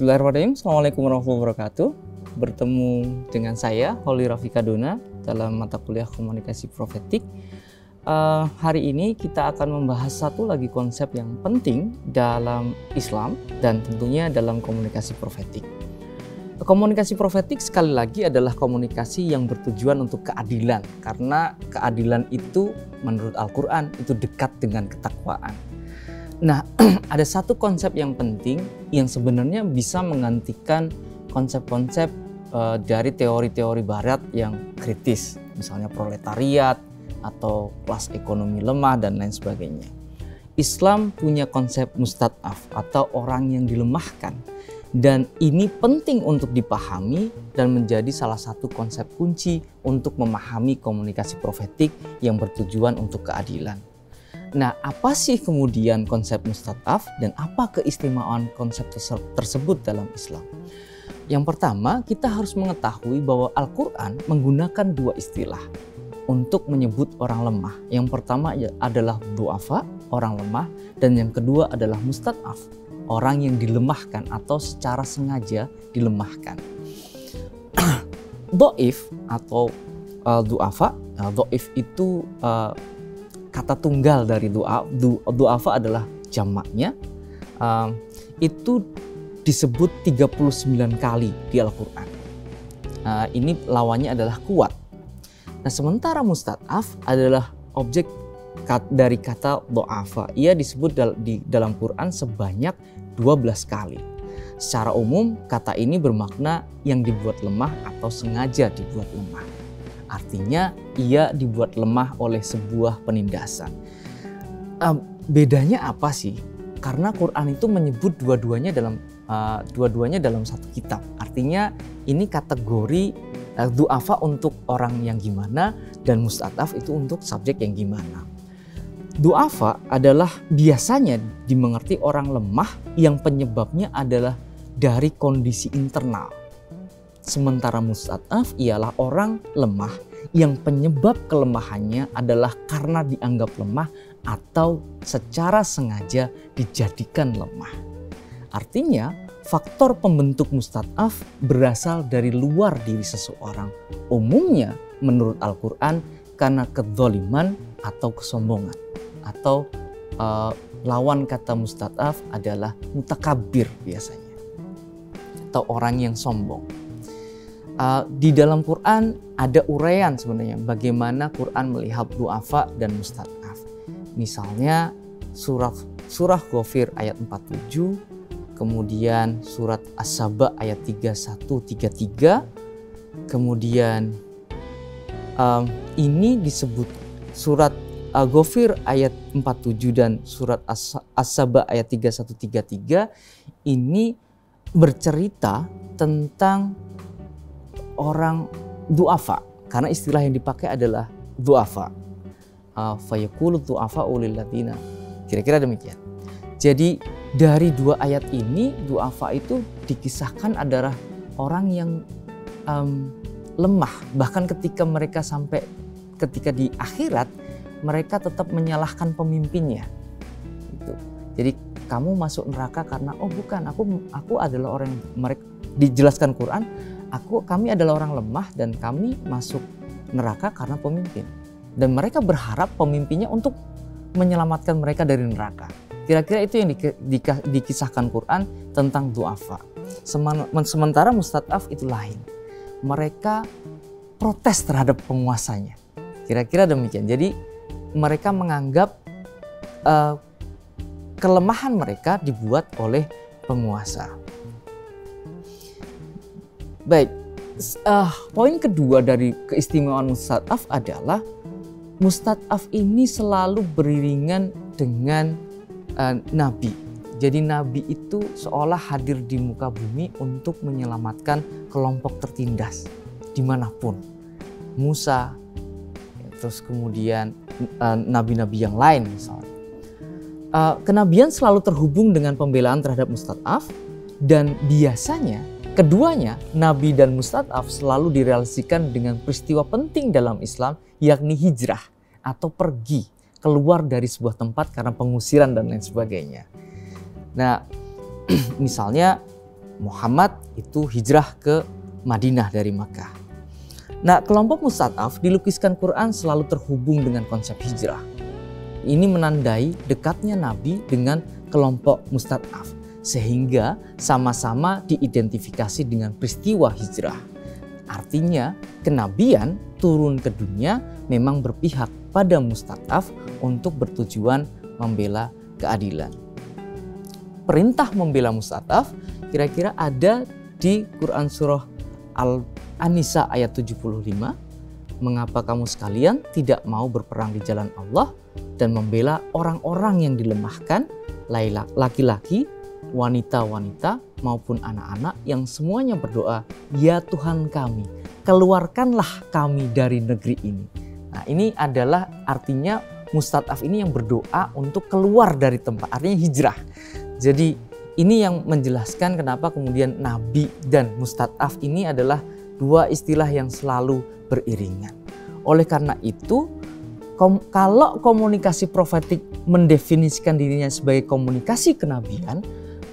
Bismillahirrahmanirrahim. Assalamualaikum warahmatullahi wabarakatuh. Bertemu dengan saya, Holly Rafika Dona, dalam mata kuliah Komunikasi Profetik. Hari ini kita akan membahas satu lagi konsep yang penting dalam Islam dan tentunya dalam komunikasi profetik. Komunikasi profetik sekali lagi adalah komunikasi yang bertujuan untuk keadilan, karena keadilan itu menurut Al-Quran itu dekat dengan ketakwaan. Nah, ada satu konsep yang penting yang sebenarnya bisa menggantikan konsep-konsep dari teori-teori barat yang kritis, misalnya proletariat atau kelas ekonomi lemah dan lain sebagainya. Islam punya konsep mustad'af atau orang yang dilemahkan, dan ini penting untuk dipahami dan menjadi salah satu konsep kunci untuk memahami komunikasi profetik yang bertujuan untuk keadilan. Nah, apa sih kemudian konsep mustad'af dan apa keistimewaan konsep tersebut dalam Islam? Yang pertama, kita harus mengetahui bahwa Al-Quran menggunakan dua istilah untuk menyebut orang lemah. Yang pertama adalah du'afa, orang lemah, dan yang kedua adalah mustad'af, orang yang dilemahkan atau secara sengaja dilemahkan. Do'if atau du'afa, do'if itu kata tunggal dari du'afa adalah jamaknya, itu disebut 39 kali di Al-Quran. Ini lawannya adalah kuat. Nah, sementara mustad'af adalah objek dari kata du'afa. Ia disebut di dalam Quran sebanyak 12 kali. Secara umum, kata ini bermakna yang dibuat lemah atau sengaja dibuat lemah. Artinya ia dibuat lemah oleh sebuah penindasan. Bedanya apa sih? Karena Quran itu menyebut dua-duanya dalam satu kitab. Artinya ini kategori du'afa untuk orang yang gimana dan mustad'af itu untuk subjek yang gimana. Du'afa adalah biasanya dimengerti orang lemah yang penyebabnya adalah dari kondisi internal. Sementara mustad'af ialah orang lemah yang penyebab kelemahannya adalah karena dianggap lemah atau secara sengaja dijadikan lemah. Artinya, faktor pembentuk mustad'af berasal dari luar diri seseorang. Umumnya menurut Al-Quran karena kezaliman atau kesombongan. Atau lawan kata mustad'af adalah mutakabbir biasanya. Atau orang yang sombong. Di dalam Quran ada uraian sebenarnya bagaimana Quran melihat du'afa dan mustad'af. Misalnya surah Ghafir ayat 47, kemudian surat As-Saba ayat 31-33, kemudian ini disebut surat Ghafir ayat 47 dan surat As-Saba ayat 31-33 ini bercerita tentang orang du'afa, karena istilah yang dipakai adalah du'afa. Fayaqulu du'afa ulil ladina. Kira-kira demikian. Jadi dari dua ayat ini du'afa itu dikisahkan adalah orang yang lemah, bahkan ketika di akhirat mereka tetap menyalahkan pemimpinnya. Gitu. Jadi kamu masuk neraka karena bukan aku adalah orang yang mereka dijelaskan Quran. Kami adalah orang lemah dan kami masuk neraka karena pemimpin. Dan mereka berharap pemimpinnya untuk menyelamatkan mereka dari neraka. Kira-kira itu yang dikisahkan Quran tentang du'afa. Sementara mustad'af itu lain. Mereka protes terhadap penguasanya. Kira-kira demikian. Jadi mereka menganggap kelemahan mereka dibuat oleh penguasa. Baik, poin kedua dari keistimewaan mustad'af adalah mustad'af ini selalu beriringan dengan nabi. Jadi nabi itu seolah hadir di muka bumi untuk menyelamatkan kelompok tertindas dimanapun. Musa, terus kemudian nabi-nabi yang lain misalnya. Kenabian selalu terhubung dengan pembelaan terhadap mustad'af, dan biasanya keduanya, nabi dan mustad'af, selalu direalisasikan dengan peristiwa penting dalam Islam, yakni hijrah atau pergi keluar dari sebuah tempat karena pengusiran dan lain sebagainya. Nah, misalnya Muhammad itu hijrah ke Madinah dari Makkah. Nah, kelompok mustad'af dilukiskan Quran selalu terhubung dengan konsep hijrah. Ini menandai dekatnya Nabi dengan kelompok mustad'af, sehingga sama-sama diidentifikasi dengan peristiwa hijrah. Artinya, kenabian turun ke dunia memang berpihak pada mustad'af untuk bertujuan membela keadilan. Perintah membela mustad'af kira-kira ada di Quran surah Al-Nisa ayat 75. Mengapa kamu sekalian tidak mau berperang di jalan Allah dan membela orang-orang yang dilemahkan, laki-laki, wanita-wanita maupun anak-anak yang semuanya berdoa, ya Tuhan kami, keluarkanlah kami dari negeri ini. Nah, ini adalah artinya mustad'af ini yang berdoa untuk keluar dari tempat, artinya hijrah. Jadi ini yang menjelaskan kenapa kemudian Nabi dan mustad'af ini adalah dua istilah yang selalu beriringan. Oleh karena itu, kalau komunikasi profetik mendefinisikan dirinya sebagai komunikasi kenabian,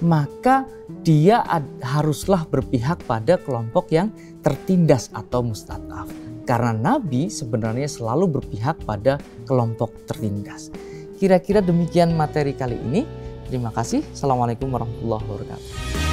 maka dia haruslah berpihak pada kelompok yang tertindas atau mustad'af. Karena Nabi sebenarnya selalu berpihak pada kelompok tertindas. Kira-kira demikian materi kali ini. Terima kasih. Assalamualaikum warahmatullahi wabarakatuh.